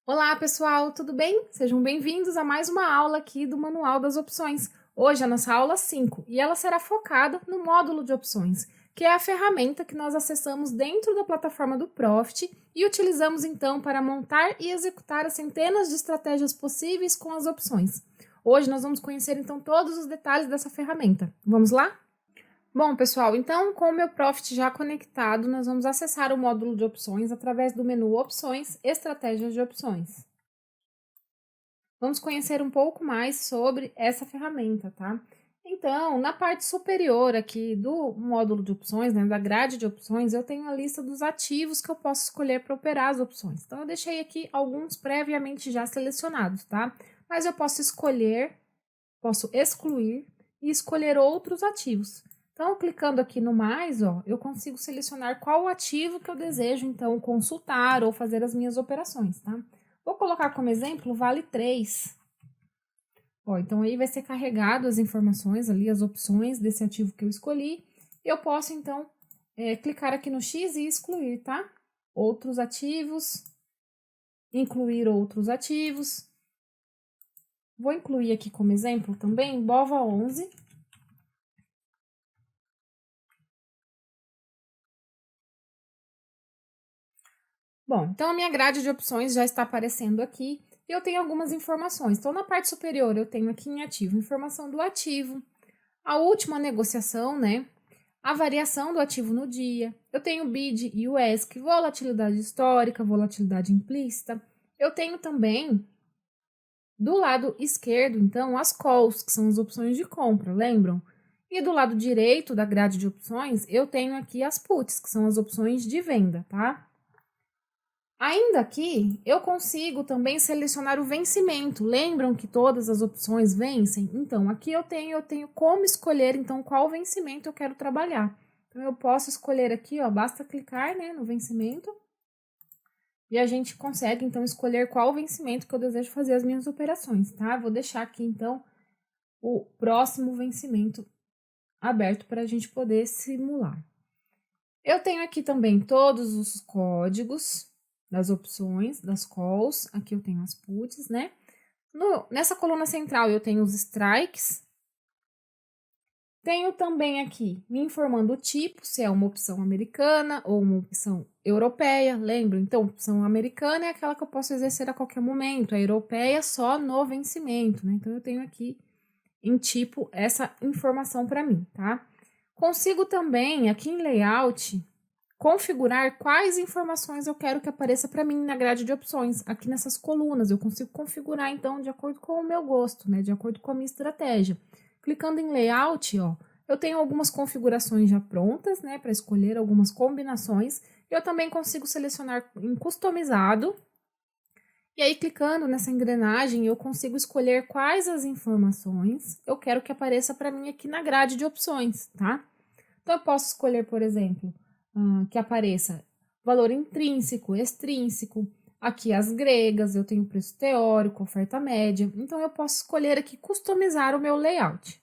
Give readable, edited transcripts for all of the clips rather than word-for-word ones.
Olá, pessoal, tudo bem? Sejam bem-vindos a mais uma aula aqui do Manual das Opções. Hoje é a nossa aula 5 e ela será focada no módulo de opções, que é a ferramenta que nós acessamos dentro da plataforma do Profit e utilizamos então para montar e executar as centenas de estratégias possíveis com as opções. Hoje nós vamos conhecer então todos os detalhes dessa ferramenta. Vamos lá? Bom, pessoal, então com o meu Profit já conectado, nós vamos acessar o módulo de opções através do menu Opções, Estratégias de Opções. Vamos conhecer um pouco mais sobre essa ferramenta, tá? Então, na parte superior aqui do módulo de opções, né, da grade de opções, eu tenho a lista dos ativos que eu posso escolher para operar as opções. Então, eu deixei aqui alguns previamente já selecionados, tá? Mas eu posso escolher, posso excluir e escolher outros ativos. Então, clicando aqui no mais, ó, eu consigo selecionar qual ativo que eu desejo, então, consultar ou fazer as minhas operações, tá? Vou colocar como exemplo o Vale 3. Ó, então, aí vai ser carregado as informações ali, as opções desse ativo que eu escolhi. Eu posso, então, clicar aqui no X e excluir, tá? Outros ativos, incluir outros ativos. Vou incluir aqui como exemplo também BOVA11. Bom, então a minha grade de opções já está aparecendo aqui e eu tenho algumas informações. Então, na parte superior, eu tenho aqui em ativo, informação do ativo, a última negociação, né? A variação do ativo no dia. Eu tenho o BID e o ESC, volatilidade histórica, volatilidade implícita. Eu tenho também, do lado esquerdo, então, as calls, que são as opções de compra, lembram? E do lado direito da grade de opções, eu tenho aqui as puts, que são as opções de venda, tá? Ainda aqui, eu consigo também selecionar o vencimento. Lembram que todas as opções vencem? Então, aqui eu tenho como escolher, então, qual vencimento eu quero trabalhar. Então, eu posso escolher aqui, ó, basta clicar, né, no vencimento. E a gente consegue, então, escolher qual vencimento que eu desejo fazer as minhas operações, tá? Vou deixar aqui, então, o próximo vencimento aberto para a gente poder simular. Eu tenho aqui também todos os códigos das opções, das calls. Aqui eu tenho as puts, né? Nessa coluna central eu tenho os strikes. Tenho também aqui me informando o tipo, se é uma opção americana ou uma opção europeia. Lembra? Então, opção americana é aquela que eu posso exercer a qualquer momento. A europeia só no vencimento, né? Então, eu tenho aqui em tipo essa informação para mim, tá? Consigo também, aqui em layout, configurar quais informações eu quero que apareça para mim na grade de opções. Aqui nessas colunas, eu consigo configurar, então, de acordo com o meu gosto, né? De acordo com a minha estratégia. Clicando em layout, ó, eu tenho algumas configurações já prontas, né? Para escolher algumas combinações. Eu também consigo selecionar em customizado. E aí, clicando nessa engrenagem, eu consigo escolher quais as informações eu quero que apareça para mim aqui na grade de opções, tá? Então, eu posso escolher, por exemplo, que apareça valor intrínseco, extrínseco. Aqui as gregas, eu tenho preço teórico, oferta média. Então, eu posso escolher aqui customizar o meu layout.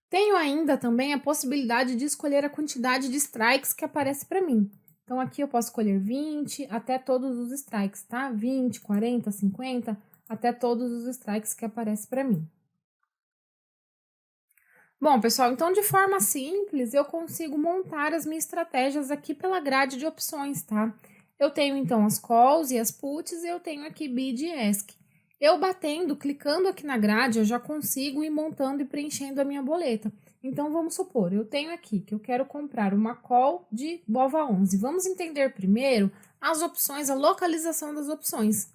Tenho ainda também a possibilidade de escolher a quantidade de strikes que aparece para mim. Então, aqui eu posso escolher 20 até todos os strikes, tá? 20, 40, 50, até todos os strikes que aparecem para mim. Bom, pessoal, então de forma simples eu consigo montar as minhas estratégias aqui pela grade de opções, tá? Eu tenho então as calls e as puts e eu tenho aqui bid e ask. Eu batendo, clicando aqui na grade, eu já consigo ir montando e preenchendo a minha boleta. Então vamos supor, eu tenho aqui que eu quero comprar uma call de BOVA11. Vamos entender primeiro as opções, a localização das opções.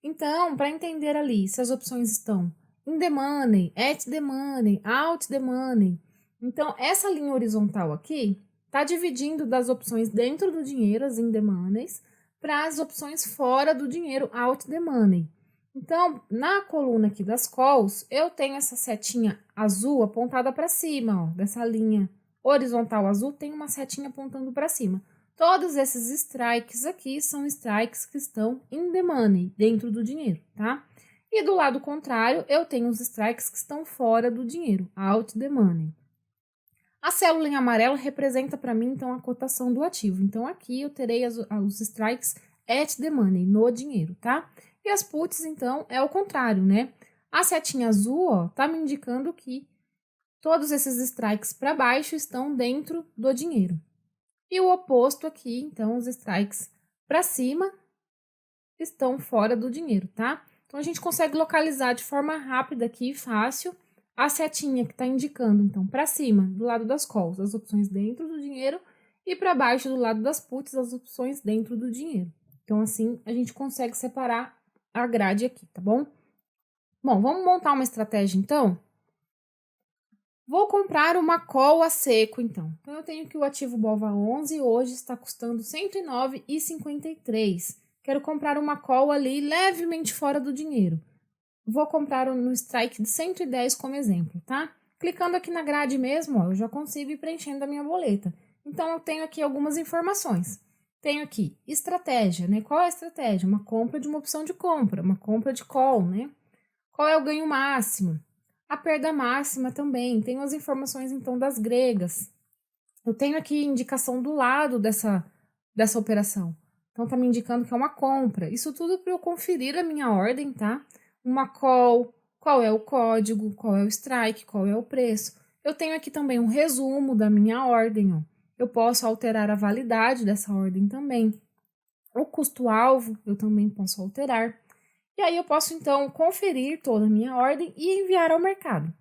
Então, para entender ali se as opções estão in the money, at the money, out the money. Então, essa linha horizontal aqui está dividindo das opções dentro do dinheiro, as in the moneys, para as opções fora do dinheiro, out the money. Então, na coluna aqui das calls, eu tenho essa setinha azul apontada para cima, ó, dessa linha horizontal azul, tem uma setinha apontando para cima. Todos esses strikes aqui são strikes que estão in the money, dentro do dinheiro, tá? E do lado contrário, eu tenho os strikes que estão fora do dinheiro, out the money. A célula em amarelo representa para mim, então, a cotação do ativo. Então, aqui eu terei os strikes at the money, no dinheiro, tá? E as puts, então, é o contrário, né? A setinha azul, ó, tá me indicando que todos esses strikes para baixo estão dentro do dinheiro. E o oposto aqui, então, os strikes para cima estão fora do dinheiro, tá? Então, a gente consegue localizar de forma rápida aqui e fácil a setinha que está indicando, então, para cima, do lado das calls, as opções dentro do dinheiro e para baixo, do lado das puts, as opções dentro do dinheiro. Então, assim, a gente consegue separar a grade aqui, tá bom? Bom, vamos montar uma estratégia, então? Vou comprar uma call a seco, então. Então, eu tenho que o ativo BOVA11 hoje está custando R$ 109,53. Quero comprar uma call ali levemente fora do dinheiro. Vou comprar no strike de 110 como exemplo, tá? Clicando aqui na grade mesmo, ó, eu já consigo ir preenchendo a minha boleta. Então, eu tenho aqui algumas informações. Tenho aqui estratégia, né? Qual é a estratégia? Uma compra de uma opção de compra, uma compra de call, né? Qual é o ganho máximo? A perda máxima também. Tenho as informações, então, das gregas. Eu tenho aqui indicação do lado dessa operação. Então, tá me indicando que é uma compra. Isso tudo para eu conferir a minha ordem, tá? Uma call, qual é o código, qual é o strike, qual é o preço. Eu tenho aqui também um resumo da minha ordem, ó. Eu posso alterar a validade dessa ordem também. O custo-alvo eu também posso alterar. E aí eu posso, então, conferir toda a minha ordem e enviar ao mercado.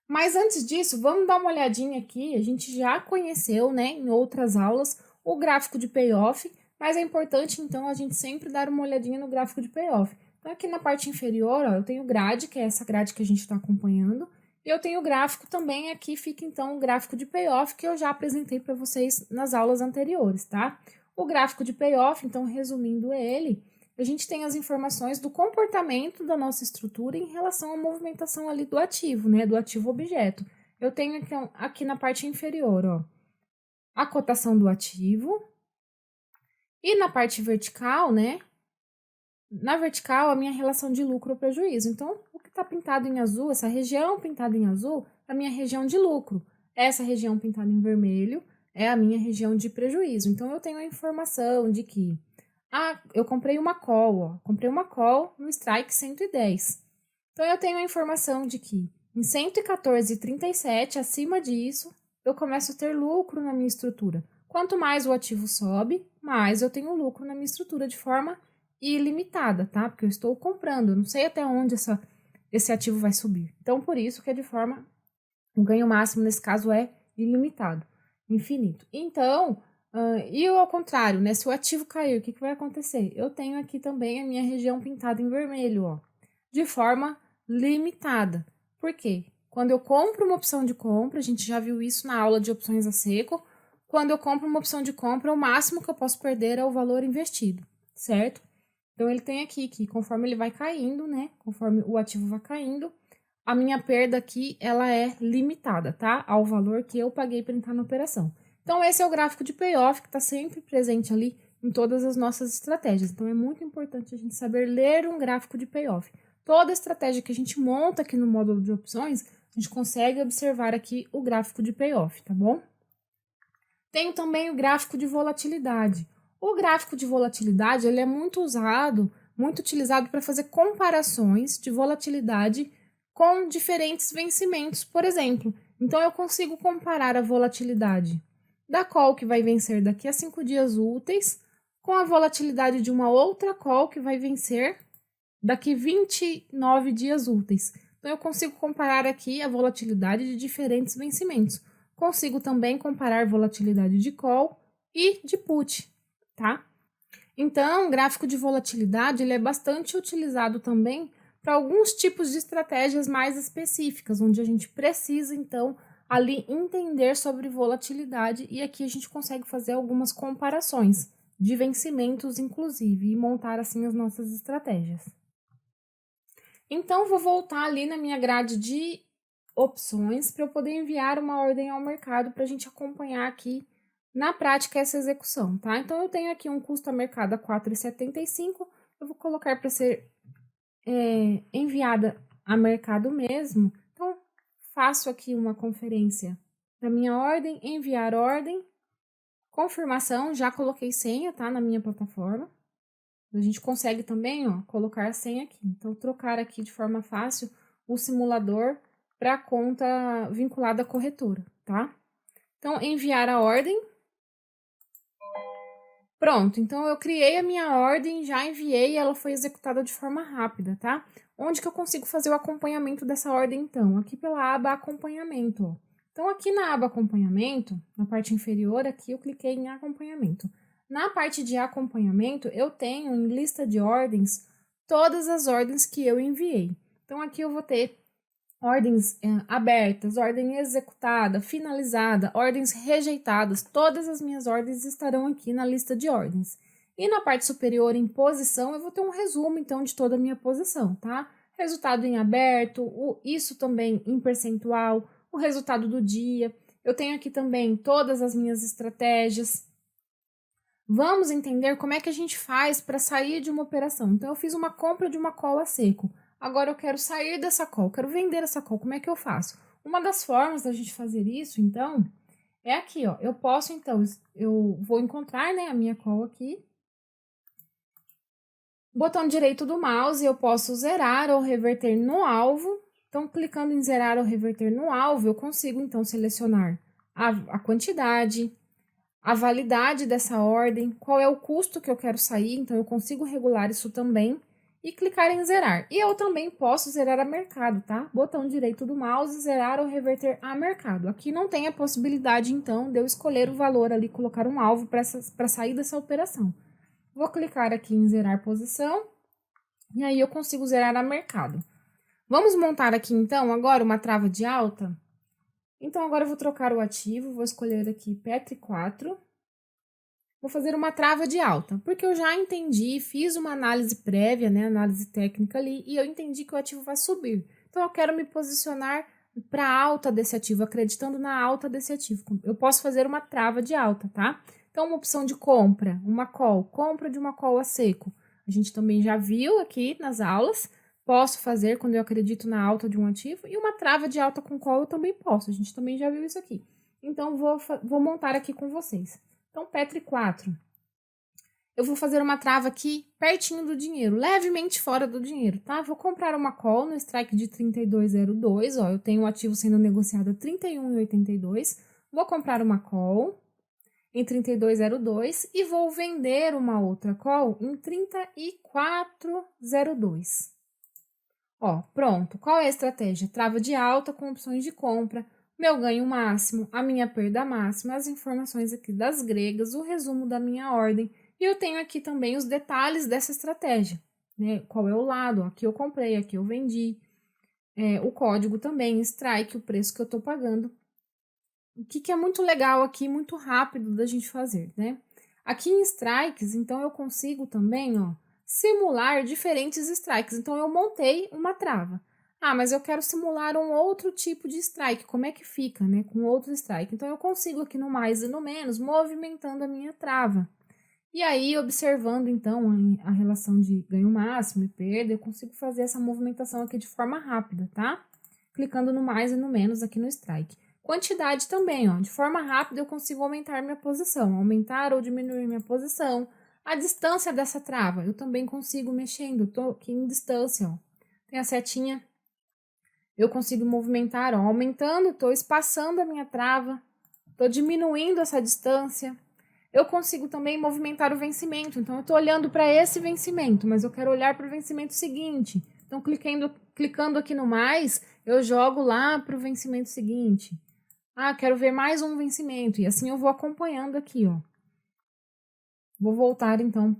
Mas antes disso, vamos dar uma olhadinha aqui. A gente já conheceu, né, em outras aulas, o gráfico de payoff, mas é importante, então, a gente sempre dar uma olhadinha no gráfico de payoff. Então, aqui na parte inferior, ó, eu tenho grade, que é essa grade que a gente está acompanhando, e eu tenho o gráfico também, aqui fica, então, o gráfico de payoff, que eu já apresentei para vocês nas aulas anteriores, tá? O gráfico de payoff, então, resumindo ele, a gente tem as informações do comportamento da nossa estrutura em relação à movimentação ali do ativo, né, do ativo objeto. Eu tenho aqui na parte inferior, ó, a cotação do ativo, e na parte vertical, né, na vertical a minha relação de lucro ou prejuízo. Então, o que está pintado em azul, essa região pintada em azul, é a minha região de lucro. Essa região pintada em vermelho é a minha região de prejuízo. Então, eu tenho a informação de que eu comprei uma call, ó. Comprei uma call no strike 110. Então, eu tenho a informação de que em 114,37, acima disso, eu começo a ter lucro na minha estrutura. Quanto mais o ativo sobe, mais eu tenho lucro na minha estrutura de forma ilimitada, tá? Porque eu estou comprando, eu não sei até onde esse ativo vai subir. Então, por isso que é de forma... O ganho máximo, nesse caso, é ilimitado, infinito. Então... e ao contrário, né? Se o ativo cair, o que vai acontecer? Eu tenho aqui também a minha região pintada em vermelho, ó, de forma limitada. Por quê? Quando eu compro uma opção de compra, a gente já viu isso na aula de opções a seco, quando eu compro uma opção de compra, o máximo que eu posso perder é o valor investido, certo? Então, ele tem aqui que conforme ele vai caindo, né? Conforme o ativo vai caindo, a minha perda aqui, ela é limitada, tá? Ao valor que eu paguei para entrar na operação. Então, esse é o gráfico de payoff que está sempre presente ali em todas as nossas estratégias. Então, é muito importante a gente saber ler um gráfico de payoff. Toda estratégia que a gente monta aqui no módulo de opções, a gente consegue observar aqui o gráfico de payoff, tá bom? Tenho também o gráfico de volatilidade. O gráfico de volatilidade, ele é muito usado, muito utilizado para fazer comparações de volatilidade com diferentes vencimentos, por exemplo. Então, eu consigo comparar a volatilidade da call que vai vencer daqui a 5 dias úteis com a volatilidade de uma outra call que vai vencer daqui 29 dias úteis. Então, eu consigo comparar aqui a volatilidade de diferentes vencimentos. Consigo também comparar volatilidade de call e de put, tá? Então, o gráfico de volatilidade ele é bastante utilizado também para alguns tipos de estratégias mais específicas, onde a gente precisa, então, ali entender sobre volatilidade e aqui a gente consegue fazer algumas comparações de vencimentos, inclusive, e montar, assim, as nossas estratégias. Então, vou voltar ali na minha grade de opções para eu poder enviar uma ordem ao mercado para a gente acompanhar aqui na prática essa execução, tá? Então, eu tenho aqui um custo a mercado a 4,75, eu vou colocar para ser enviada a mercado mesmo. Então, faço aqui uma conferência da minha ordem, enviar ordem, confirmação, já coloquei senha, tá? Na minha plataforma. A gente consegue também, ó, colocar a senha aqui. Então, trocar aqui de forma fácil o simulador para a conta vinculada à corretora, tá? Então, enviar a ordem. Pronto, então eu criei a minha ordem, já enviei e ela foi executada de forma rápida, tá? Onde que eu consigo fazer o acompanhamento dessa ordem, então? Aqui pela aba acompanhamento, ó. Então, aqui na aba acompanhamento, na parte inferior aqui, eu cliquei em acompanhamento. Na parte de acompanhamento, eu tenho em lista de ordens todas as ordens que eu enviei. Então, aqui eu vou ter ordens abertas, ordem executada, finalizada, ordens rejeitadas, todas as minhas ordens estarão aqui na lista de ordens. E na parte superior, em posição, eu vou ter um resumo, então, de toda a minha posição, tá? Resultado em aberto, isso também em percentual, o resultado do dia. Eu tenho aqui também todas as minhas estratégias. Vamos entender como é que a gente faz para sair de uma operação. Então, eu fiz uma compra de uma call a seco. Agora eu quero sair dessa call, quero vender essa call. Como é que eu faço? Uma das formas da gente fazer isso, então, é aqui, ó. Eu posso, então, eu vou encontrar, né, a minha call aqui. Botão direito do mouse, eu posso zerar ou reverter no alvo. Então, clicando em zerar ou reverter no alvo, eu consigo, então, selecionar a quantidade, a validade dessa ordem, qual é o custo que eu quero sair, então eu consigo regular isso também e clicar em zerar. E eu também posso zerar a mercado, tá? Botão direito do mouse, zerar ou reverter a mercado. Aqui não tem a possibilidade, então, de eu escolher o valor ali, colocar um alvo para sair dessa operação. Vou clicar aqui em zerar posição e aí eu consigo zerar a mercado. Vamos montar aqui, então, agora uma trava de alta. Então, agora eu vou trocar o ativo, vou escolher aqui Petri 4. Vou fazer uma trava de alta, porque eu já entendi, fiz uma análise prévia, né, análise técnica ali, e eu entendi que o ativo vai subir. Então, eu quero me posicionar para a alta desse ativo, acreditando na alta desse ativo. Eu posso fazer uma trava de alta, tá? Então, uma opção de compra, uma call, compra de uma call a seco. A gente também já viu aqui nas aulas. Posso fazer quando eu acredito na alta de um ativo. E uma trava de alta com call eu também posso. A gente também já viu isso aqui. Então, vou montar aqui com vocês. Então, Petri 4. Eu vou fazer uma trava aqui pertinho do dinheiro, levemente fora do dinheiro, tá? Vou comprar uma call no strike de 32,02. Ó, eu tenho o ativo sendo negociado a 31,82. Vou comprar uma call em 32,02 e vou vender uma outra call em 34,02. Ó, pronto. Qual é a estratégia? Trava de alta com opções de compra, meu ganho máximo, a minha perda máxima, as informações aqui das gregas, o resumo da minha ordem. E eu tenho aqui também os detalhes dessa estratégia, né? Qual é o lado? Aqui eu comprei, aqui eu vendi. O código também, strike, o preço que eu tô pagando. O que é muito legal aqui, muito rápido da gente fazer, né? Aqui em strikes, então, eu consigo também, ó, simular diferentes strikes. Então, eu montei uma trava. Ah, mas eu quero simular um outro tipo de strike. Como é que fica, né, com outro strike? Então, eu consigo aqui no mais e no menos, movimentando a minha trava. E aí, observando, então, a relação de ganho máximo e perda, eu consigo fazer essa movimentação aqui de forma rápida, tá? Clicando no mais e no menos aqui no strike. Quantidade também, ó. De forma rápida eu consigo aumentar minha posição, aumentar ou diminuir minha posição. A distância dessa trava, eu também consigo mexendo, eu tô aqui em distância, ó. Tem a setinha, eu consigo movimentar, ó, aumentando, tô espaçando a minha trava, tô diminuindo essa distância. Eu consigo também movimentar o vencimento, então eu tô olhando para esse vencimento, mas eu quero olhar para o vencimento seguinte. Então, clicando aqui no mais, eu jogo lá para o vencimento seguinte. Ah, quero ver mais um vencimento. E assim eu vou acompanhando aqui, ó. Vou voltar, então,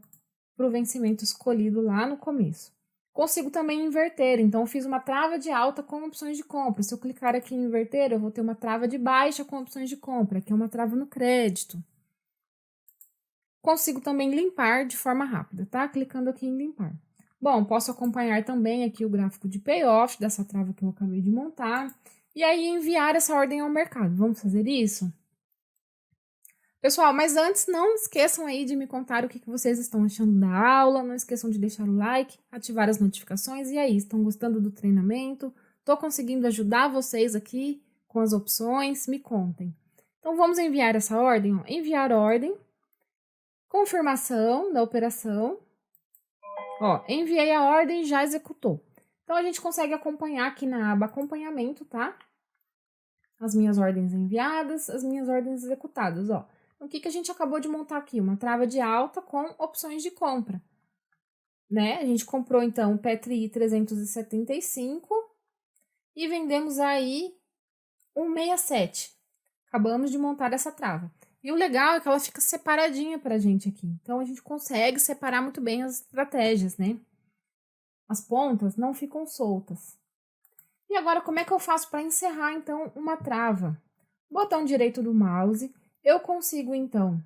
para o vencimento escolhido lá no começo. Consigo também inverter. Então, eu fiz uma trava de alta com opções de compra. Se eu clicar aqui em inverter, eu vou ter uma trava de baixa com opções de compra, que é uma trava no crédito. Consigo também limpar de forma rápida, tá? Clicando aqui em limpar. Bom, posso acompanhar também aqui o gráfico de payoff dessa trava que eu acabei de montar. E aí, enviar essa ordem ao mercado. Vamos fazer isso? Pessoal, mas antes, não esqueçam aí de me contar o que vocês estão achando da aula. Não esqueçam de deixar o like, ativar as notificações. E aí, estão gostando do treinamento? Estou conseguindo ajudar vocês aqui com as opções? Me contem. Então, vamos enviar essa ordem. Ó. Enviar ordem. Confirmação da operação. Ó, enviei a ordem e já executou. Então, a gente consegue acompanhar aqui na aba acompanhamento, tá? As minhas ordens enviadas, as minhas ordens executadas, ó. Então, o que a gente acabou de montar aqui? Uma trava de alta com opções de compra, né? A gente comprou, então, o Petri 375 e vendemos aí 167. Acabamos de montar essa trava. E o legal é que ela fica separadinha pra gente aqui. Então, a gente consegue separar muito bem as estratégias, né? As pontas não ficam soltas. E agora, como é que eu faço para encerrar, então, uma trava? Botão direito do mouse, eu consigo, então,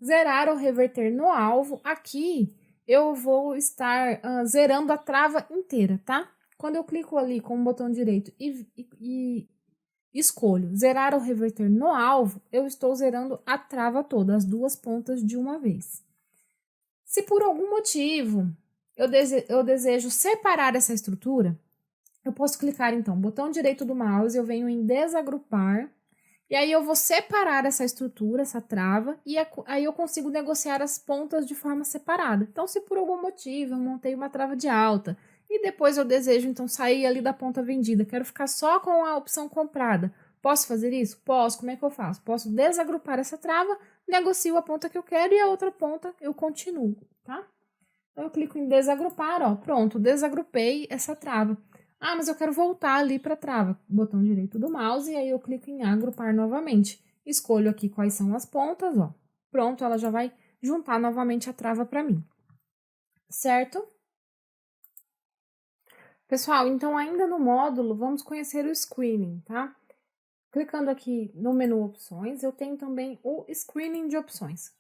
zerar ou reverter no alvo. Aqui, eu vou estar zerando a trava inteira, tá? Quando eu clico ali com o botão direito e escolho zerar ou reverter no alvo, eu estou zerando a trava toda, as duas pontas de uma vez. Se por algum motivo eu desejo separar essa estrutura, eu posso clicar, então, botão direito do mouse, eu venho em desagrupar, e aí eu vou separar essa estrutura, essa trava, e aí eu consigo negociar as pontas de forma separada. Então, se por algum motivo eu montei uma trava de alta, e depois eu desejo, então, sair ali da ponta vendida, quero ficar só com a opção comprada, posso fazer isso? Posso. Como é que eu faço? Posso desagrupar essa trava, negocio a ponta que eu quero e a outra ponta eu continuo, tá? Então, eu clico em desagrupar, ó, pronto, desagrupei essa trava. Ah, mas eu quero voltar ali para a trava. Botão direito do mouse e aí eu clico em agrupar novamente. Escolho aqui quais são as pontas, ó. Pronto, ela já vai juntar novamente a trava para mim. Certo? Pessoal, então ainda no módulo, vamos conhecer o screening, tá? Clicando aqui no menu opções, eu tenho também o screening de opções.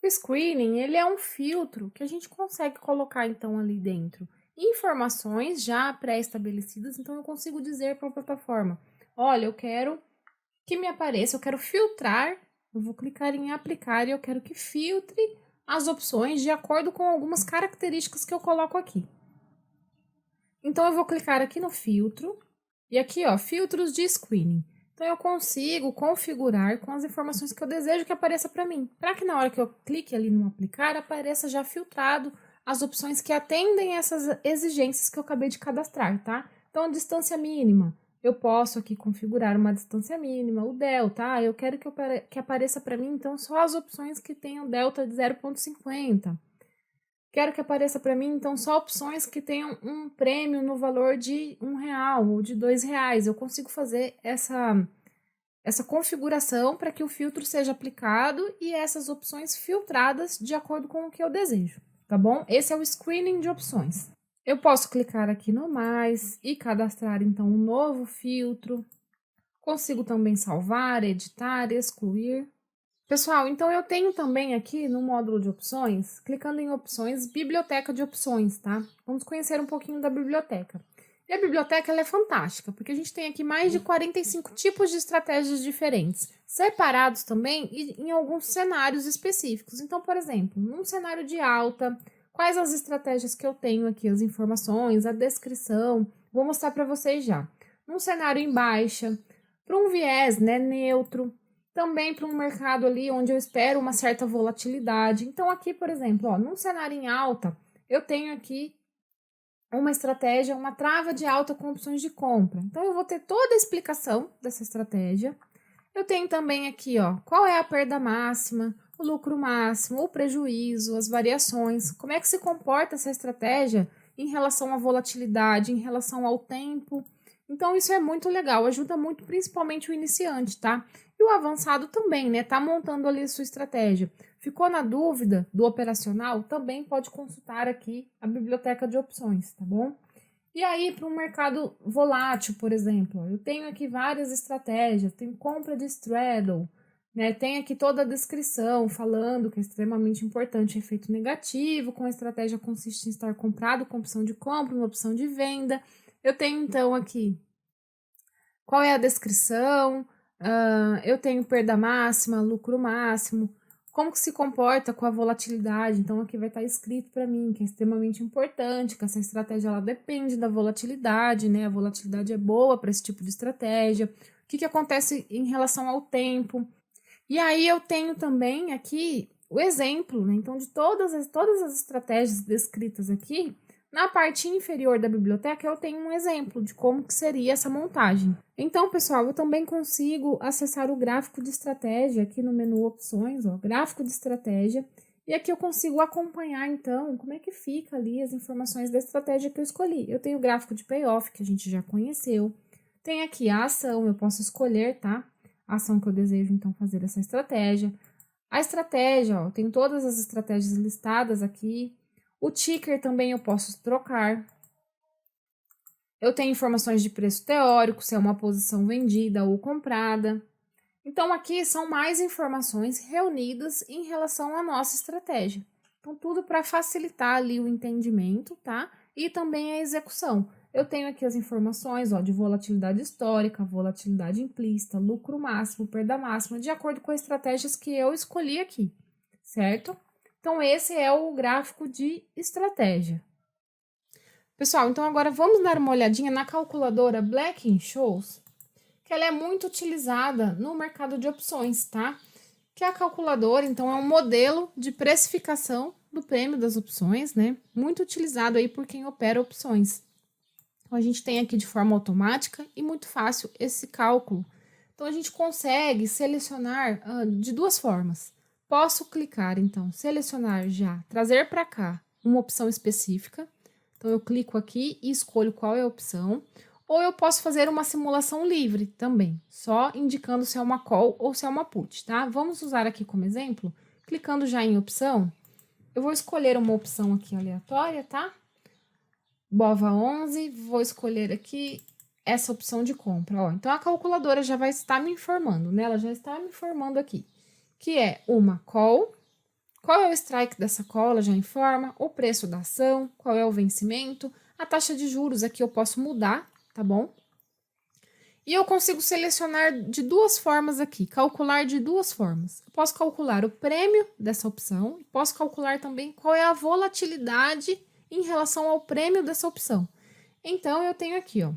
O screening, ele é um filtro que a gente consegue colocar então ali dentro informações já pré-estabelecidas, então eu consigo dizer para a plataforma, olha, eu quero que me apareça, eu quero filtrar, eu vou clicar em aplicar e eu quero que filtre as opções de acordo com algumas características que eu coloco aqui. Então eu vou clicar aqui no filtro e aqui, ó, filtros de screening. Então, eu consigo configurar com as informações que eu desejo que apareça para mim. Para que na hora que eu clique ali no aplicar, apareça já filtrado as opções que atendem essas exigências que eu acabei de cadastrar, tá? Então, distância mínima. Eu posso aqui configurar uma distância mínima, o delta. Eu quero que apareça para mim, então, só as opções que tenham delta de 0,50. Quero que apareça para mim, então, só opções que tenham um prêmio no valor de R$1 ou de R$2. Eu consigo fazer essa configuração para que o filtro seja aplicado e essas opções filtradas de acordo com o que eu desejo, tá bom? Esse é o screening de opções. Eu posso clicar aqui no mais e cadastrar, então, um novo filtro. Consigo também salvar, editar, excluir. Pessoal, então eu tenho também aqui no módulo de opções, clicando em opções, biblioteca de opções, tá? Vamos conhecer um pouquinho da biblioteca. E a biblioteca ela é fantástica, porque a gente tem aqui mais de 45 tipos de estratégias diferentes, separados também em alguns cenários específicos. Então, por exemplo, num cenário de alta, quais as estratégias que eu tenho aqui, as informações, a descrição, vou mostrar para vocês já. Num cenário em baixa, para um viés, né, neutro, também para um mercado ali onde eu espero uma certa volatilidade. Então, aqui, por exemplo, ó, num cenário em alta, eu tenho aqui uma estratégia, uma trava de alta com opções de compra. Então, eu vou ter toda a explicação dessa estratégia. Eu tenho também aqui, ó, qual é a perda máxima, o lucro máximo, o prejuízo, as variações, como é que se comporta essa estratégia em relação à volatilidade, em relação ao tempo. Então, isso é muito legal, ajuda muito principalmente o iniciante, tá? E o avançado também, né? Tá montando ali a sua estratégia. Ficou na dúvida do operacional? Também pode consultar aqui a biblioteca de opções, tá bom? E aí, para um mercado volátil, por exemplo, eu tenho aqui várias estratégias, tem compra de straddle, né? Tem aqui toda a descrição falando que é extremamente importante efeito negativo, com a estratégia consiste em estar comprado com opção de compra, uma opção de venda. Eu tenho então aqui qual é a descrição, eu tenho perda máxima, lucro máximo, como que se comporta com a volatilidade. Então, aqui vai estar escrito para mim que é extremamente importante, que essa estratégia ela depende da volatilidade, né? A volatilidade é boa para esse tipo de estratégia. O que acontece em relação ao tempo. E aí, eu tenho também aqui o exemplo, né? Então, de todas as estratégias descritas aqui, na parte inferior da biblioteca eu tenho um exemplo de como que seria essa montagem. Então, pessoal, eu também consigo acessar o gráfico de estratégia aqui no menu opções, ó, gráfico de estratégia, e aqui eu consigo acompanhar, então, como é que fica ali as informações da estratégia que eu escolhi. Eu tenho o gráfico de payoff, que a gente já conheceu. Tem aqui a ação, eu posso escolher, tá? A ação que eu desejo, então, fazer essa estratégia. A estratégia, ó, tem todas as estratégias listadas aqui. O ticker também eu posso trocar. Eu tenho informações de preço teórico, se é uma posição vendida ou comprada. Então, aqui são mais informações reunidas em relação à nossa estratégia. Então, tudo para facilitar ali o entendimento, tá? E também a execução. Eu tenho aqui as informações, ó, de volatilidade histórica, volatilidade implícita, lucro máximo, perda máxima, de acordo com as estratégias que eu escolhi aqui, certo? Então, esse é o gráfico de estratégia. Pessoal, então agora vamos dar uma olhadinha na calculadora Black-Scholes, que ela é muito utilizada no mercado de opções, tá? Que a calculadora, então, é um modelo de precificação do prêmio das opções, né? Muito utilizado aí por quem opera opções. Então, a gente tem aqui de forma automática e muito fácil esse cálculo. Então, a gente consegue selecionar de duas formas. Posso clicar, então, selecionar já, trazer para cá uma opção específica. Então, eu clico aqui e escolho qual é a opção. Ou eu posso fazer uma simulação livre também, só indicando se é uma call ou se é uma put, tá? Vamos usar aqui como exemplo, clicando já em opção, eu vou escolher uma opção aqui aleatória, tá? BOVA 11, vou escolher aqui essa opção de compra, ó. Então, a calculadora já vai estar me informando, né? Ela já está me informando aqui, que é uma call. Qual é o strike dessa call? Ela já informa, o preço da ação, qual é o vencimento, a taxa de juros aqui eu posso mudar, tá bom? E eu consigo selecionar de duas formas aqui, calcular de duas formas. Eu posso calcular o prêmio dessa opção, posso calcular também qual é a volatilidade em relação ao prêmio dessa opção. Então, eu tenho aqui, ó,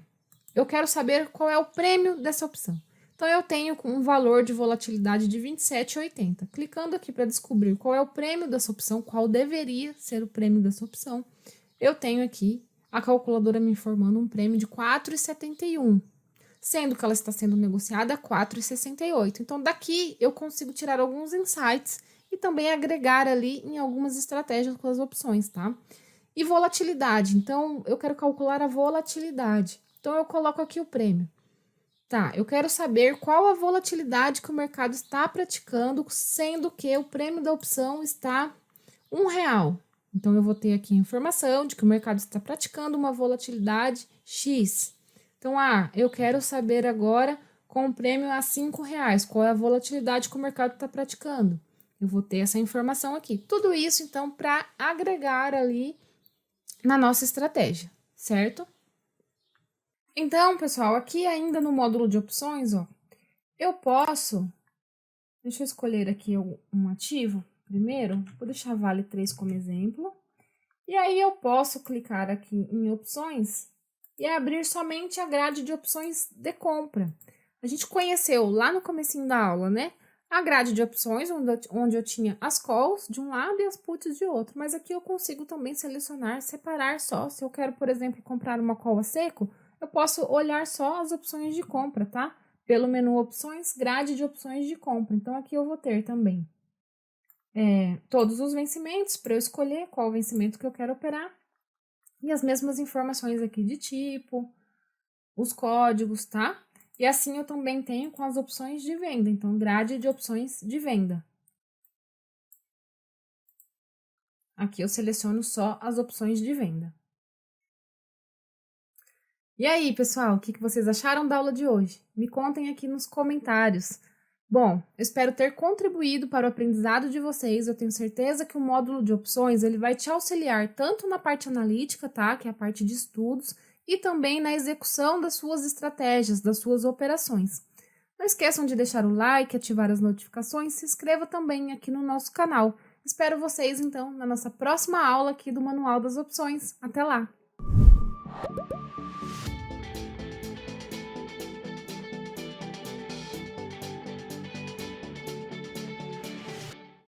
eu quero saber qual é o prêmio dessa opção. Então, eu tenho um valor de volatilidade de 27,80. Clicando aqui para descobrir qual é o prêmio dessa opção, qual deveria ser o prêmio dessa opção, eu tenho aqui a calculadora me informando um prêmio de 4,71, sendo que ela está sendo negociada a 4,68. Então, daqui eu consigo tirar alguns insights e também agregar ali em algumas estratégias com as opções, tá? E volatilidade. Então, eu quero calcular a volatilidade. Então, eu coloco aqui o prêmio. Tá, eu quero saber qual a volatilidade que o mercado está praticando, sendo que o prêmio da opção está R$1. Então, eu vou ter aqui a informação de que o mercado está praticando uma volatilidade X. Então, eu quero saber agora, com o prêmio a R$5, qual é a volatilidade que o mercado está praticando. Eu vou ter essa informação aqui. Tudo isso, então, para agregar ali na nossa estratégia, certo? Então, pessoal, aqui ainda no módulo de opções, ó, eu posso... Deixa eu escolher aqui um ativo primeiro. Vou deixar Vale 3 como exemplo. E aí, eu posso clicar aqui em opções e abrir somente a grade de opções de compra. A gente conheceu lá no comecinho da aula, né? A grade de opções, onde eu tinha as calls de um lado e as puts de outro. Mas aqui eu consigo também selecionar, separar só. Se eu quero, por exemplo, comprar uma call a seco, eu posso olhar só as opções de compra, tá? Pelo menu opções, grade de opções de compra. Então, aqui eu vou ter também todos os vencimentos para eu escolher qual vencimento que eu quero operar. E as mesmas informações aqui de tipo, os códigos, tá? E assim eu também tenho com as opções de venda. Então, grade de opções de venda. Aqui eu seleciono só as opções de venda. E aí, pessoal, o que vocês acharam da aula de hoje? Me contem aqui nos comentários. Bom, eu espero ter contribuído para o aprendizado de vocês. Eu tenho certeza que o módulo de opções ele vai te auxiliar tanto na parte analítica, tá? Que é a parte de estudos, e também na execução das suas estratégias, das suas operações. Não esqueçam de deixar o like, ativar as notificações, se inscreva também aqui no nosso canal. Espero vocês, então, na nossa próxima aula aqui do Manual das Opções. Até lá!